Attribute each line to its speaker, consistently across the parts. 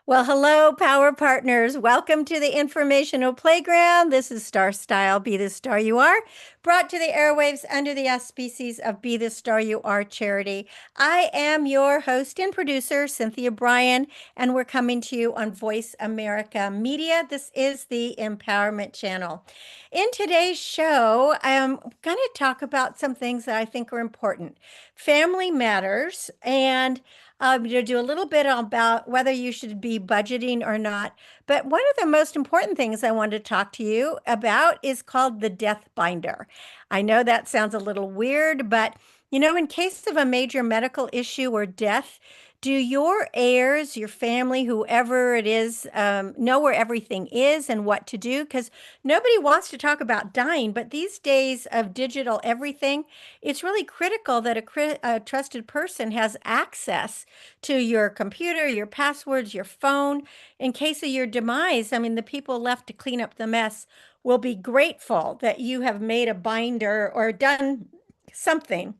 Speaker 1: Well, hello, Power Partners. Welcome to the Informational Playground. This is Starstyle, Be the Star You Are, brought to the airwaves under the auspices of Be the Star You Are charity. I am your host and producer, Cynthia Brian, and we're coming to you on Voice America Media. This is the Empowerment Channel. In today's show, I'm going to talk about some things that I think are important. Family matters, and to do a little bit about whether you should be budgeting or not. But one of the most important things I wanted to talk to you about is called the death binder. I know that sounds a little weird, but in case of a major medical issue or death, do your heirs, your family, whoever it is, know where everything is and what to do? Because nobody wants to talk about dying, but these days of digital everything, it's really critical that a trusted person has access to your computer, your passwords, your phone. In case of your demise, I mean, the people left to clean up the mess will be grateful that you have made a binder or done something,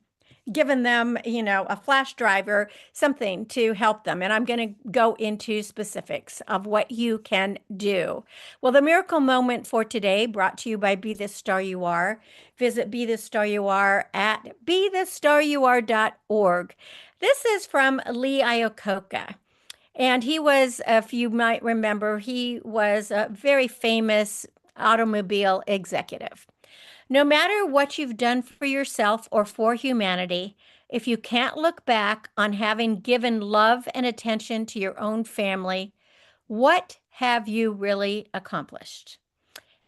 Speaker 1: given them, a flash drive or something to help them. And I'm going to go into specifics of what you can do. Well, the miracle moment for today brought to you by Be the Star You Are. Visit Be the Star You Are at bethestarur.org. This is from Lee Iacocca. And he was, if you might remember, he was a very famous automobile executive. No matter what you've done for yourself or for humanity, if you can't look back on having given love and attention to your own family, what have you really accomplished?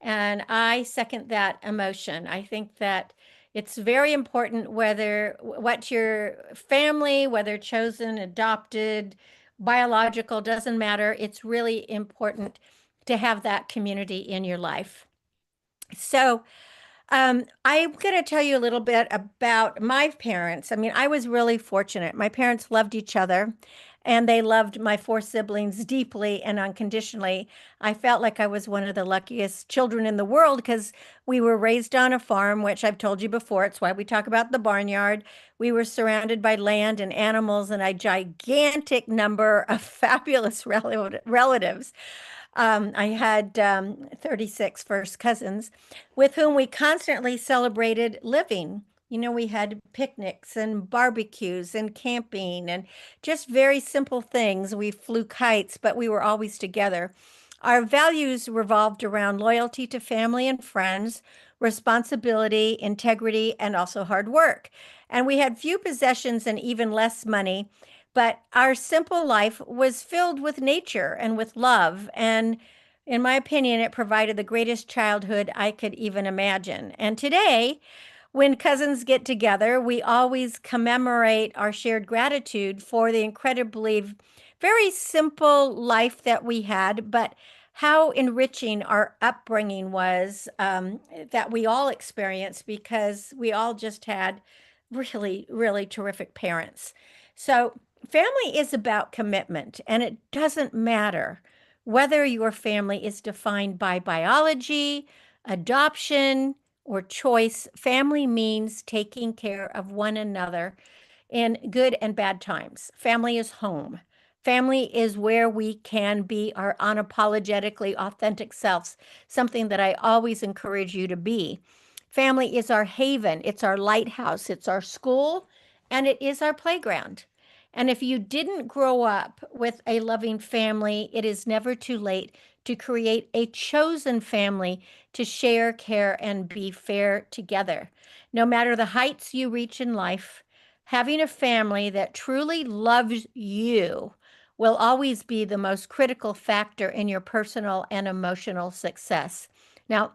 Speaker 1: And I second that emotion. I think that it's very important whether what your family, whether chosen, adopted, biological, doesn't matter. It's really important to have that community in your life. So, I'm going to tell you a little bit about my parents. I mean, I was really fortunate. My parents loved each other and they loved my four siblings deeply and unconditionally. I felt like I was one of the luckiest children in the world because we were raised on a farm, which I've told you before. It's why we talk about the barnyard. We were surrounded by land and animals and a gigantic number of fabulous relatives. I had 36 first cousins with whom we constantly celebrated living. We had picnics and barbecues and camping and just very simple things. We flew kites, but we were always together. Our values revolved around loyalty to family and friends, responsibility, integrity, and also hard work. And we had few possessions and even less money, but our simple life was filled with nature and with love. And in my opinion, it provided the greatest childhood I could even imagine. And today, when cousins get together, we always commemorate our shared gratitude for the incredibly very simple life that we had, but how enriching our upbringing was, that we all experienced because we all just had really, really terrific parents. So, family is about commitment, and it doesn't matter whether your family is defined by biology, adoption, or choice. Family means taking care of one another in good and bad times. Family is home. Family is where we can be our unapologetically authentic selves, something that I always encourage you to be. Family is our haven, it's our lighthouse, it's our school, and it is our playground. And if you didn't grow up with a loving family, it is never too late to create a chosen family to share, care, and be fair together. No matter the heights you reach in life, having a family that truly loves you will always be the most critical factor in your personal and emotional success. Now,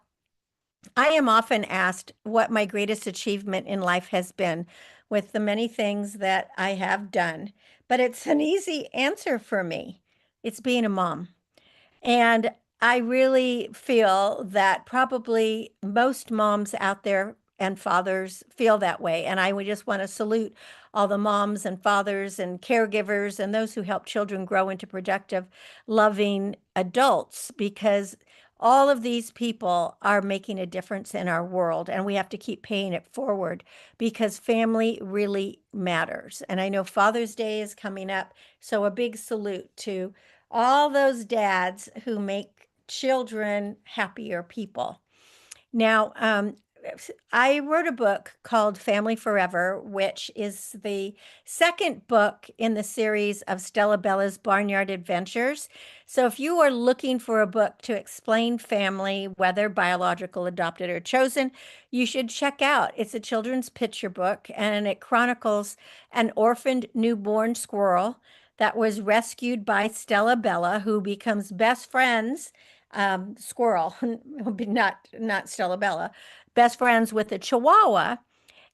Speaker 1: I am often asked what my greatest achievement in life has been with the many things that I have done, but it's an easy answer for me. It's being a mom. And I really feel that probably most moms out there and fathers feel that way. And I would just want to salute all the moms and fathers and caregivers and those who help children grow into productive, loving adults, because all of these people are making a difference in our world. And we have to keep paying it forward because family really matters. And I know Father's Day is coming up. So a big salute to all those dads who make children happier people. Now, I wrote a book called Family Forever, which is the second book in the series of Stella Bella's Barnyard Adventures. So, if you are looking for a book to explain family, whether biological, adopted, or chosen, you should check out. It's a children's picture book, and it chronicles an orphaned newborn squirrel that was rescued by Stella Bella, who becomes best friends squirrel, not Stella Bella, best friends with a Chihuahua,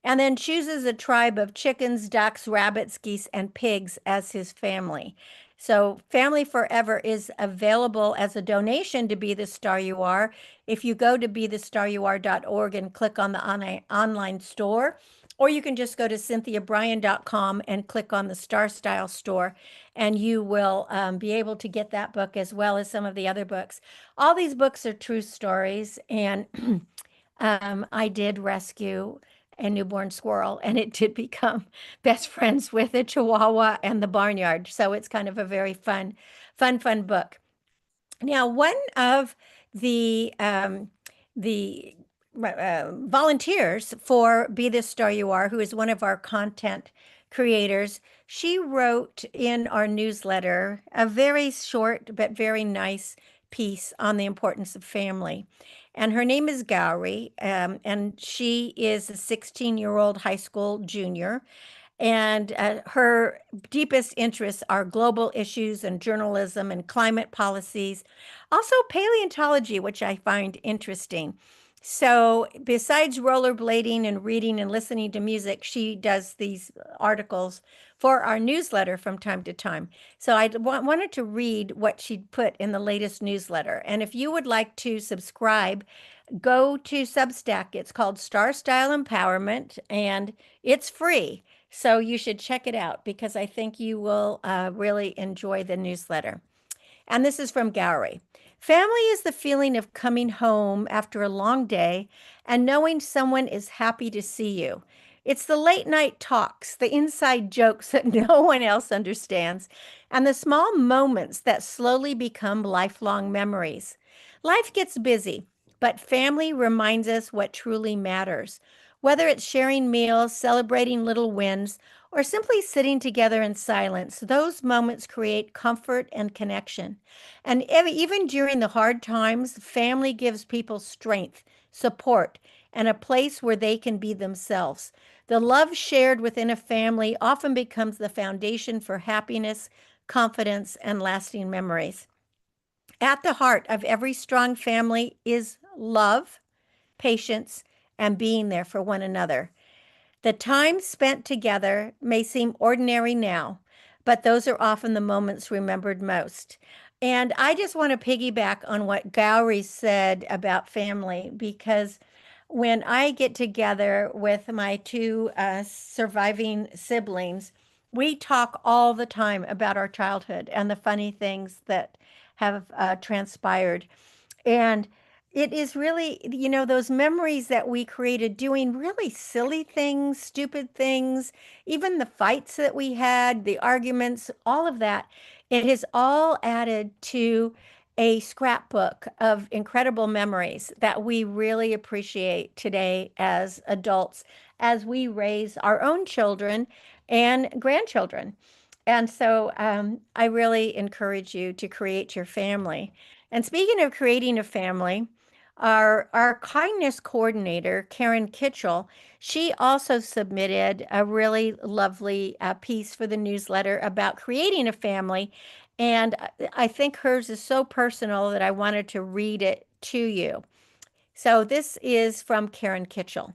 Speaker 1: and then chooses a tribe of chickens, ducks, rabbits, geese, and pigs as his family. So, Family Forever is available as a donation to Be the Star You Are. If you go to bethestaryouare.org and click on the online store, or you can just go to cynthiabrian.com and click on the Starstyle store, and you will be able to get that book as well as some of the other books. All these books are true stories, and I did rescue a newborn squirrel, and it did become best friends with a Chihuahua and the barnyard. So it's kind of a very fun book. Now, one of the volunteers for Be the Star You Are, who is one of our content creators, she wrote in our newsletter a very short but very nice piece on the importance of family. And her name is Gowrie, and she is a 16-year-old high school junior. And her deepest interests are global issues and journalism and climate policies, also paleontology, which I find interesting. So, besides rollerblading and reading and listening to music, she does these articles for our newsletter from time to time. So, I wanted to read what she put in the latest newsletter. And if you would like to subscribe, go to Substack. It's called Starstyle Empowerment, and it's free. So you should check it out because I think you will really enjoy the newsletter. And this is from Gowrie. Family is the feeling of coming home after a long day and knowing someone is happy to see you. It's the late night talks, the inside jokes that no one else understands, and the small moments that slowly become lifelong memories. Life gets busy, but family reminds us what truly matters. Whether it's sharing meals, celebrating little wins, or simply sitting together in silence, those moments create comfort and connection. And even during the hard times, family gives people strength, support, and a place where they can be themselves. The love shared within a family often becomes the foundation for happiness, confidence, and lasting memories. At the heart of every strong family is love, patience, and being there for one another. The time spent together may seem ordinary now, but those are often the moments remembered most. And I just want to piggyback on what Gowrie said about family because when I get together with my two surviving siblings, we talk all the time about our childhood and the funny things that have transpired. And it is really, those memories that we created doing really silly things, stupid things, even the fights that we had, the arguments, all of that. It has all added to a scrapbook of incredible memories that we really appreciate today as adults as we raise our own children and grandchildren. And so I really encourage you to create your family. And speaking of creating a family, our kindness coordinator, Karen Kitchell, she also submitted a really lovely piece for the newsletter about creating a family. And I think hers is so personal that I wanted to read it to you. So this is from Karen Kitchell.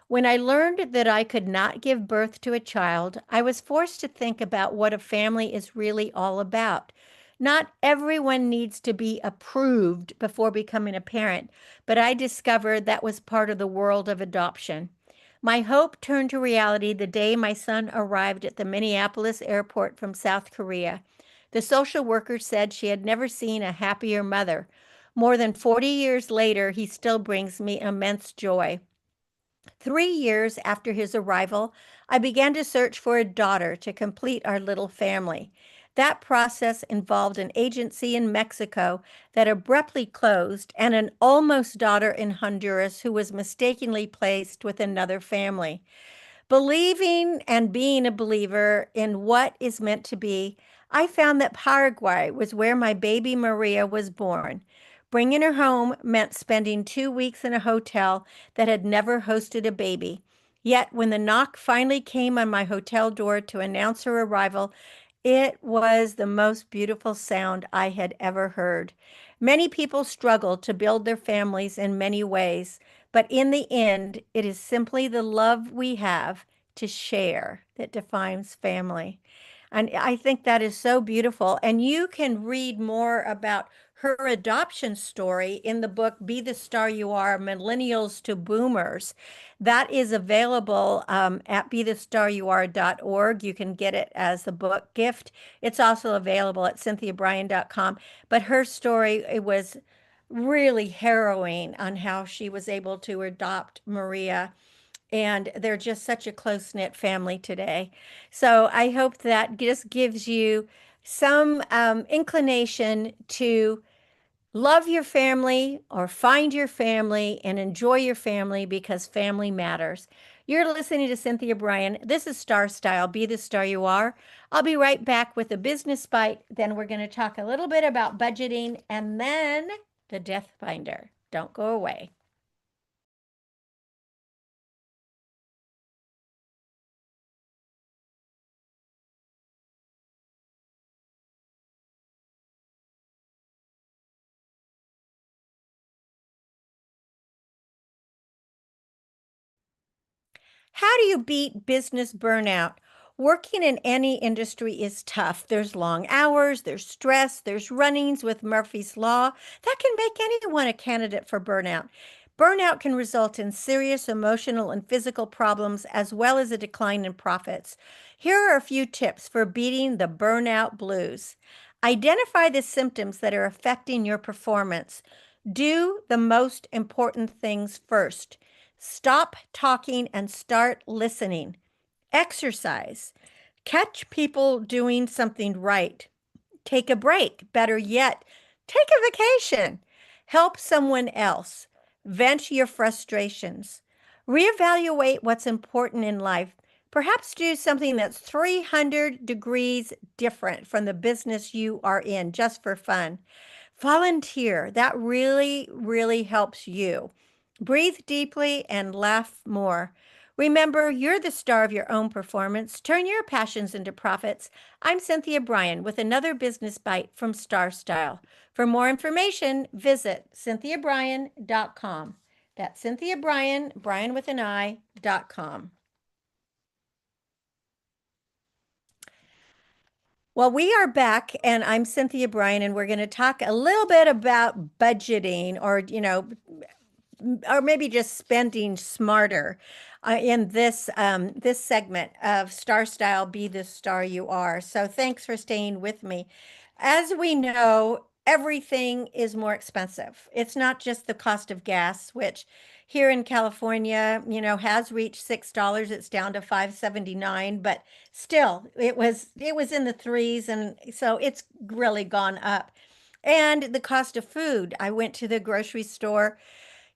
Speaker 1: When I learned that I could not give birth to a child, I was forced to think about what a family is really all about. Not everyone needs to be approved before becoming a parent, but I discovered that was part of the world of adoption. My hope turned to reality the day my son arrived at the Minneapolis airport from South Korea. The social worker said she had never seen a happier mother. More than 40 years later, he still brings me immense joy. 3 years after his arrival, I began to search for a daughter to complete our little family. That process involved an agency in Mexico that abruptly closed and an almost daughter in Honduras who was mistakenly placed with another family. Believing and being a believer in what is meant to be, I found that Paraguay was where my baby Maria was born. Bringing her home meant spending 2 weeks in a hotel that had never hosted a baby. Yet, when the knock finally came on my hotel door to announce her arrival, it was the most beautiful sound I had ever heard. Many people struggle to build their families in many ways, but in the end, it is simply the love we have to share that defines family. And I think that is so beautiful. And you can read more about her adoption story in the book Be the Star You Are, Millennials to Boomers. That is available at bethestaryouare.org. You can get it as a book gift. It's also available at cynthiabrian.com. But her story, it was really harrowing on how she was able to adopt Maria. And they're just such a close-knit family today. So I hope that just gives you some inclination to love your family or find your family and enjoy your family because family matters. You're listening to Cynthia Brian. This is Star Style. Be the star you are. I'll be right back with a business bite. Then we're going to talk a little bit about budgeting and then the death binder. Don't go away. How do you beat business burnout? Working in any industry is tough. There's long hours, there's stress, there's runnings with Murphy's Law. That can make anyone a candidate for burnout. Burnout can result in serious emotional and physical problems as well as a decline in profits. Here are a few tips for beating the burnout blues. Identify the symptoms that are affecting your performance. Do the most important things first. Stop talking and start listening. Exercise. Catch people doing something right. Take a break. Better yet, take a vacation. Help someone else. Vent your frustrations. Reevaluate what's important in life. Perhaps do something that's 300 degrees different from the business you are in just for fun. Volunteer. That really, really helps you. Breathe deeply and laugh more. Remember, you're the star of your own performance. Turn your passions into profits. I'm Cynthia Brian with another business bite from Starstyle. For more information, visit cynthiabrian.com. That's Cynthia Brian, Brian with an I.com. Well, we are back, and I'm Cynthia Brian, and we're going to talk a little bit about budgeting or maybe just spending smarter in this segment of Star Style, Be the Star You Are. So thanks for staying with me. As we know, everything is more expensive. It's not just the cost of gas, which here in California, has reached $6. It's down to 5.79, but still, it was in the threes, and so it's really gone up. And the cost of food. I went to the grocery store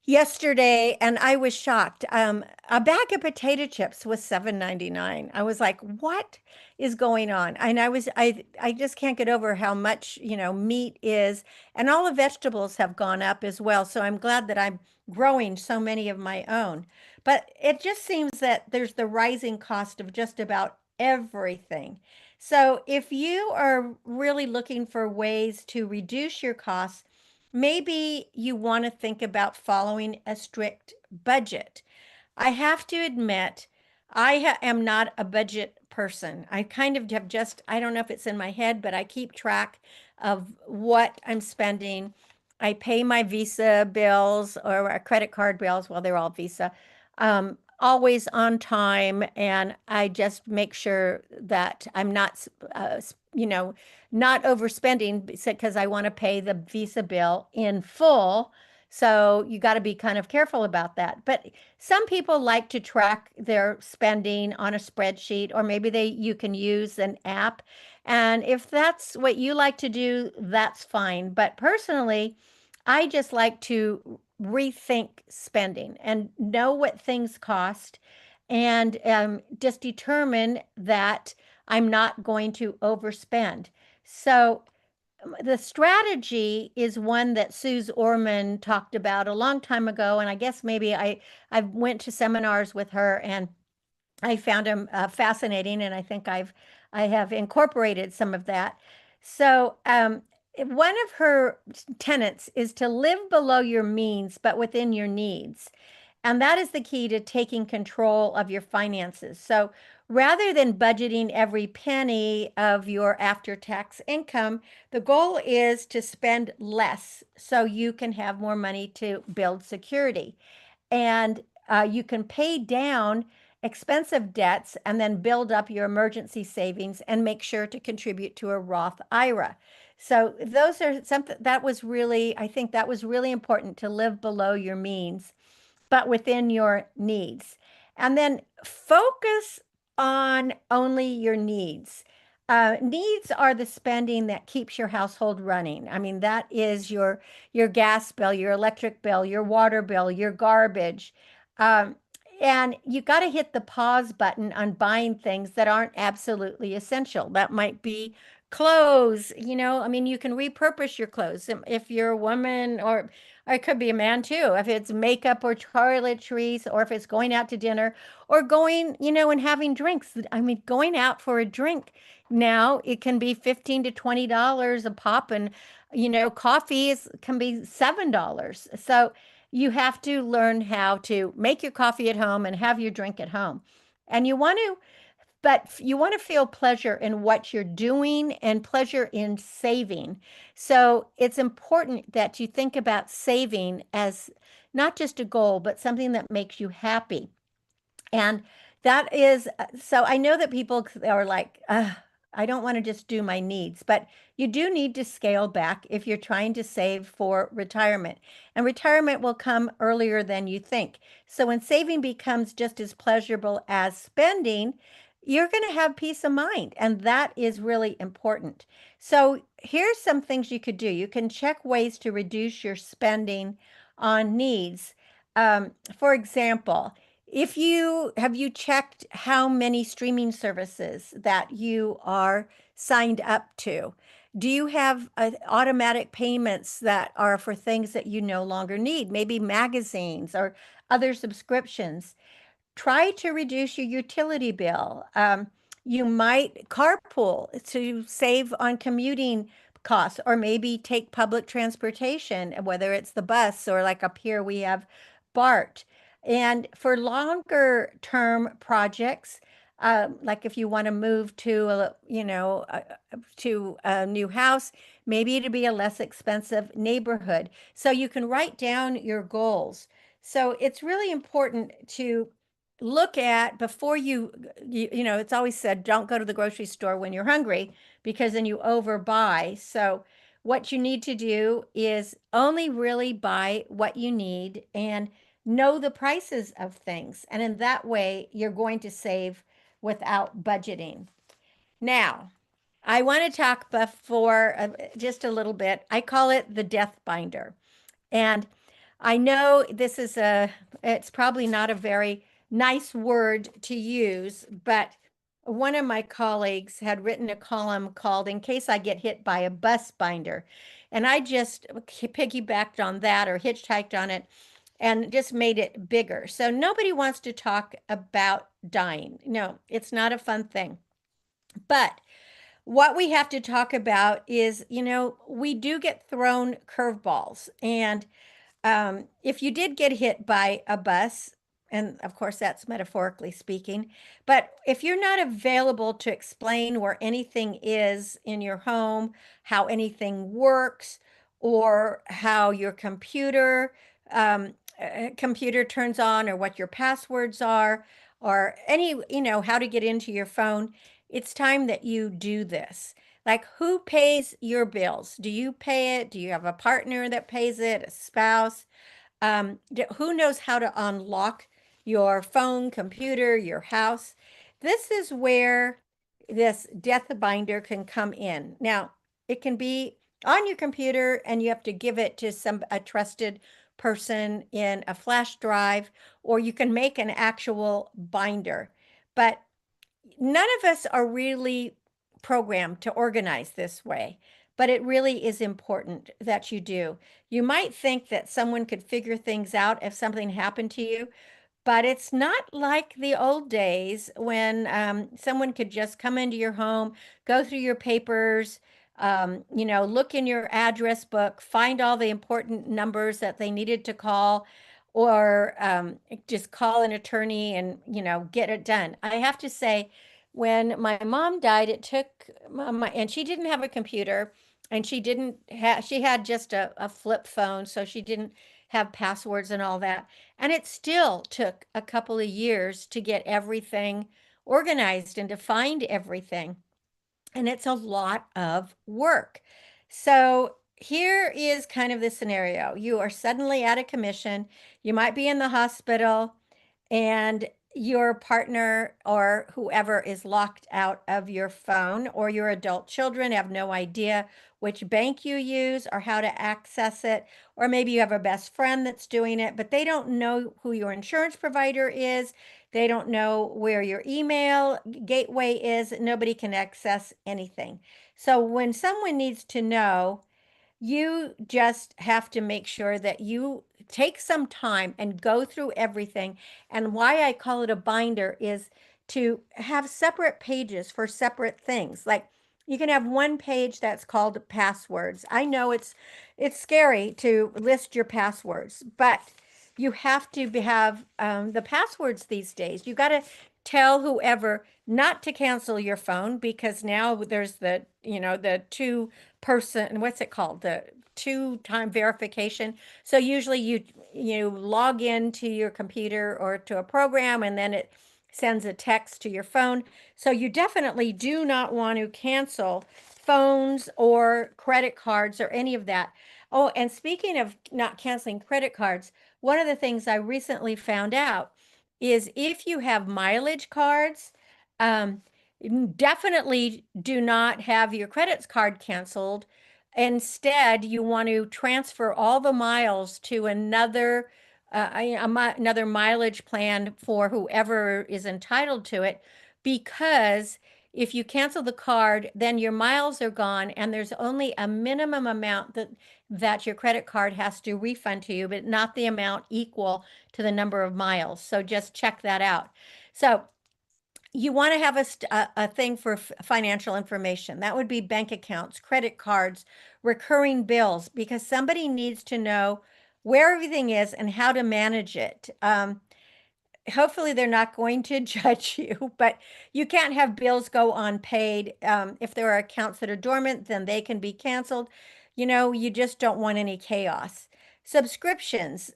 Speaker 1: yesterday and I was shocked. A bag of potato chips was 7.99. I was like, what is going on? And I just can't get over how much, meat is, and all the vegetables have gone up as well. So I'm glad that I'm growing so many of my own. But it just seems that there's the rising cost of just about everything. So if you are really looking for ways to reduce your costs, maybe you want to think about following a strict budget. I have to admit, am not a budget person. I kind of have I don't know if it's in my head, but I keep track of what I'm spending. I pay my Visa bills or credit card bills, well, they're all Visa, always on time. And I just make sure that I'm not, not overspending because I want to pay the Visa bill in full. So you got to be kind of careful about that. But some people like to track their spending on a spreadsheet, or maybe you can use an app. And if that's what you like to do, that's fine. But personally, I just like to rethink spending and know what things cost and just determine that I'm not going to overspend. So the strategy is one that Suze Orman talked about a long time ago, and I guess maybe I went to seminars with her and I found them fascinating, and I have incorporated some of that. So one of her tenets is to live below your means, but within your needs. And that is the key to taking control of your finances. So rather than budgeting every penny of your after tax income, the goal is to spend less so you can have more money to build security. And you can pay down expensive debts and then build up your emergency savings and make sure to contribute to a Roth IRA. So those are something that was really, I think that was really important to live below your means but within your needs. And then focus on only your needs. Needs are the spending that keeps your household running. I mean, that is your gas bill, your electric bill, your water bill, your garbage. Um, and you got to hit the pause button on buying things that aren't absolutely essential. That might be clothes, I mean, you can repurpose your clothes if you're a woman or it could be a man too, if it's makeup or toiletries, or if it's going out to dinner or going, and having drinks. I mean, going out for a drink now, it can be 15 to $20 a pop, and, can be $7. So you have to learn how to make your coffee at home and have your drink at home. And you want to feel pleasure in what you're doing and pleasure in saving. So it's important that you think about saving as not just a goal, but something that makes you happy. And that is, so I know that people are like, I don't want to just do my needs, but you do need to scale back if you're trying to save for retirement. And retirement will come earlier than you think. So when saving becomes just as pleasurable as spending, you're going to have peace of mind. And that is really important. So here's some things you could do. You can check ways to reduce your spending on needs. For example, if you have you checked how many streaming services that you are signed up to? Do you have automatic payments that are for things that you no longer need, maybe magazines or other subscriptions? Try to reduce your utility bill. You might carpool to save on commuting costs, or maybe take public transportation, whether it's the bus or like up here we have BART. And for longer term projects, like if you want to move to a new house, maybe to be a less expensive neighborhood. So you can write down your goals. So it's really important to look at before it's always said don't go to the grocery store when you're hungry because then you overbuy. So what you need to do is only really buy what you need and know the prices of things, and in that way you're going to save without budgeting. Now I want to talk before just a little bit. I call it the death binder. And I know it's probably not a very nice word to use, but one of my colleagues had written a column called In Case I Get Hit by a Bus Binder. And I just piggybacked on that or hitchhiked on it and just made it bigger. So nobody wants to talk about dying. No, it's not a fun thing. But what we have to talk about is, we do get thrown curveballs. And if you did get hit by a bus, and of course that's metaphorically speaking, but if you're not available to explain where anything is in your home, how anything works, or how your computer turns on, or what your passwords are, or how to get into your phone, it's time that you do this. Like, who pays your bills? Do you pay it? Do you have a partner that pays it, a spouse? Who knows how to unlock your phone, computer, your house? This is where this death binder can come in. Now, it can be on your computer and you have to give it to a trusted person in a flash drive, or you can make an actual binder. But none of us are really programmed to organize this way, but it really is important that you do. You might think that someone could figure things out if something happened to you, but it's not like the old days when someone could just come into your home, go through your papers, look in your address book, find all the important numbers that they needed to call, or just call an attorney and, get it done. I have to say, when my mom died, it took and she didn't have a computer, and she had just a flip phone, so she didn't have passwords and all that. And it still took a couple of years to get everything organized and to find everything. And it's a lot of work. So here is kind of the scenario. You are suddenly out of commission. You might be in the hospital, and your partner or whoever is locked out of your phone, or your adult children have no idea which bank you use or how to access it, or maybe you have a best friend that's doing it, but they don't know who your insurance provider is. They don't know where your email gateway is. Nobody can access anything. So when someone needs to know, you just have to make sure that you take some time and go through everything. And why I call it a binder is to have separate pages for separate things. Like, you can have one page that's called passwords. I know it's scary to list your passwords, but you have to have the passwords these days. You got to tell whoever not to cancel your phone, because now there's the two person, what's it called? The two-time verification. So usually you log into your computer or to a program, and then it sends a text to your phone. So you definitely do not want to cancel phones or credit cards or any of that. Oh, and speaking of not canceling credit cards, one of the things I recently found out is if you have mileage cards, um, definitely do not have your credit card canceled. Instead, you want to transfer all the miles to another mileage plan for whoever is entitled to it, because if you cancel the card, then your miles are gone, and there's only a minimum amount that your credit card has to refund to you, but not the amount equal to the number of miles. So just check that out. So you want to have a thing for financial information. That would be bank accounts, credit cards, recurring bills, because somebody needs to know where everything is and how to manage it. Hopefully they're not going to judge you, but you can't have bills go unpaid. If there are accounts that are dormant, then they can be canceled. You just don't want any chaos. Subscriptions.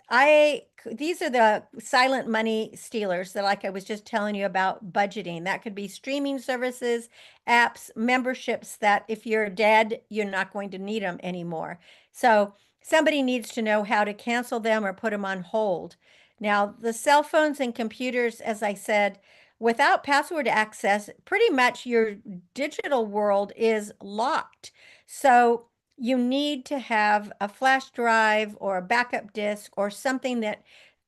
Speaker 1: These are the silent money stealers that, like I was just telling you about budgeting. That could be streaming services, apps, memberships that if you're dead, you're not going to need them anymore. So somebody needs to know how to cancel them or put them on hold. Now, the cell phones and computers, as I said, without password access, pretty much your digital world is locked. So you need to have a flash drive or a backup disk or something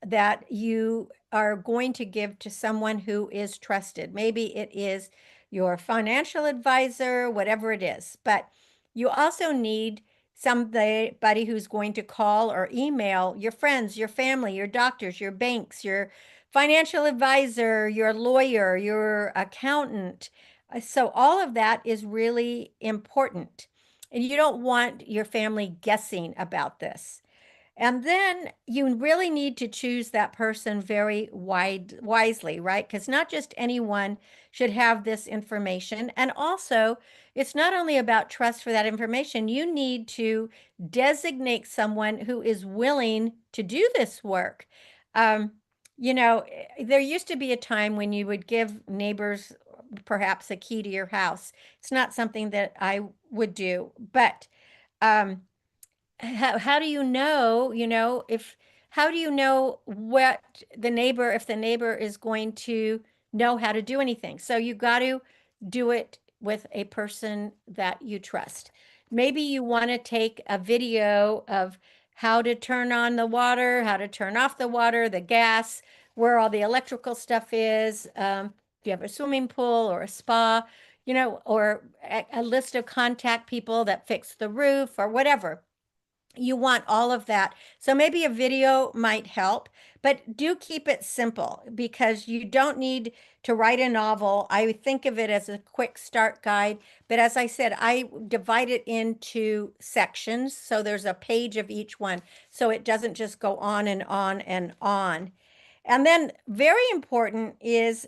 Speaker 1: that you are going to give to someone who is trusted. Maybe it is your financial advisor, whatever it is. But you also need somebody who's going to call or email your friends, your family, your doctors, your banks, your financial advisor, your lawyer, your accountant. So all of that is really important. And you don't want your family guessing about this. And then you really need to choose that person very wisely, right? Because not just anyone should have this information. And also, it's not only about trust for that information, you need to designate someone who is willing to do this work. Um, there used to be a time when you would give neighbors perhaps a key to your house. It's not something that I would do, but um, how do you know, if how do you know what the neighbor, if the neighbor is going to know how to do anything? So you got to do it with a person that you trust. Maybe you want to take a video of how to turn on the water, how to turn off the water, the gas, where all the electrical stuff is. If you have a swimming pool or a spa, or a list of contact people that fix the roof or whatever. You want all of that. So maybe a video might help, but do keep it simple because you don't need to write a novel. I think of it as a quick start guide, but as I said, I divide it into sections. So there's a page of each one. So it doesn't just go on and on and on. And then very important is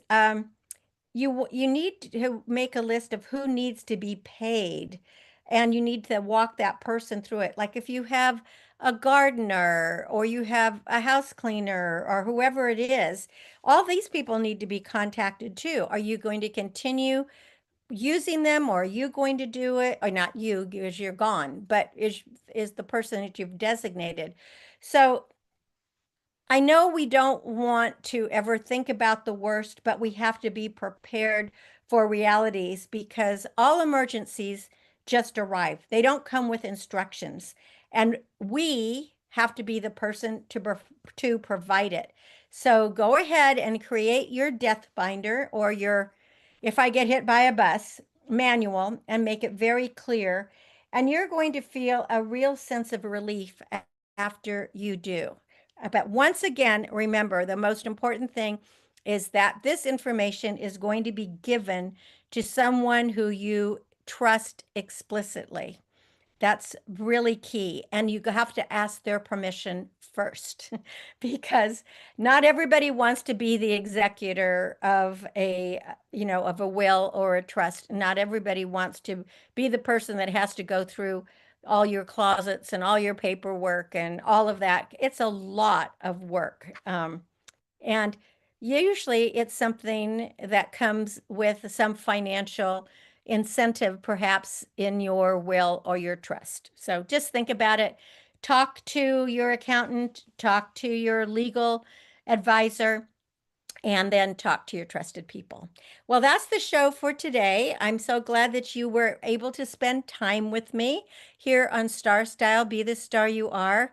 Speaker 1: you need to make a list of who needs to be paid, and you need to walk that person through it. Like if you have a gardener or you have a house cleaner or whoever it is, all these people need to be contacted too. Are you going to continue using them, or are you going to do it, or not you because you're gone, but is the person that you've designated. So I know we don't want to ever think about the worst, but we have to be prepared for realities because all emergencies just arrive. They don't come with instructions, and we have to be the person to provide it. So go ahead and create your death binder or your if I get hit by a bus manual and make it very clear, and you're going to feel a real sense of relief after you do. But once again, remember the most important thing is that this information is going to be given to someone who you trust explicitly. That's really key. And you have to ask their permission first because not everybody wants to be the executor of a will or a trust. Not everybody wants to be the person that has to go through all your closets and all your paperwork and all of that. It's a lot of work. And usually it's something that comes with some financial incentive, perhaps in your will or your trust. So just think about it. Talk to your accountant, talk to your legal advisor, and then talk to your trusted people. Well, that's the show for today. I'm so glad that you were able to spend time with me here on Starstyle, Be the Star You Are.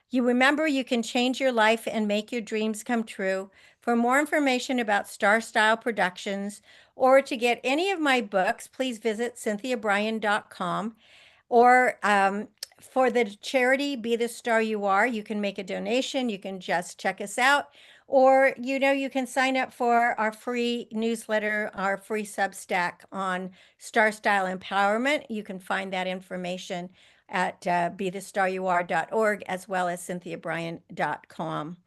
Speaker 1: You remember you can change your life and make your dreams come true. For more information about Starstyle Productions or to get any of my books, please visit cynthiabrian.com. Or for the charity Be the Star You Are, you can make a donation. You can just check us out. Or, you can sign up for our free newsletter, our free Substack on Star Style Empowerment. You can find that information at bethestaryouare.org as well as cynthiabrian.com.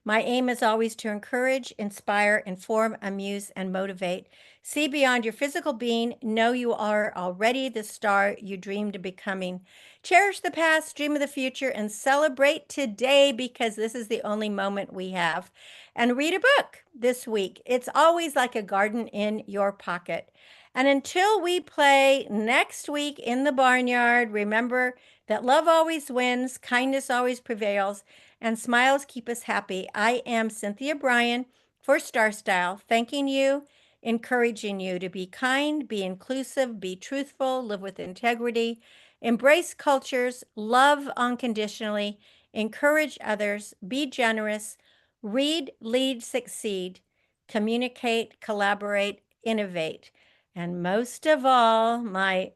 Speaker 1: My aim is always to encourage, inspire, inform, amuse, and motivate. See beyond your physical being. Know you are already the star you dreamed of becoming. Cherish the past, dream of the future, and celebrate today because this is the only moment we have. And read a book this week. It's always like a garden in your pocket. And until we play next week in the barnyard, remember that love always wins, kindness always prevails, and smiles keep us happy. I am Cynthia Brian for Starstyle, thanking you, encouraging you to be kind, be inclusive, be truthful, live with integrity, embrace cultures, love unconditionally, encourage others, be generous, read, lead, succeed, communicate, collaborate, innovate. And most of all, my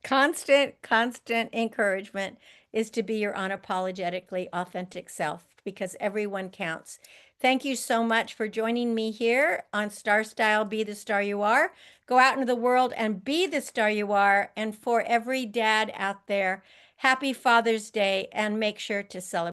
Speaker 1: constant encouragement is to be your unapologetically authentic self because everyone counts. Thank you so much for joining me here on Starstyle, Be the Star You Are. Go out into the world and be the star you are. And for every dad out there, happy Father's Day and make sure to celebrate.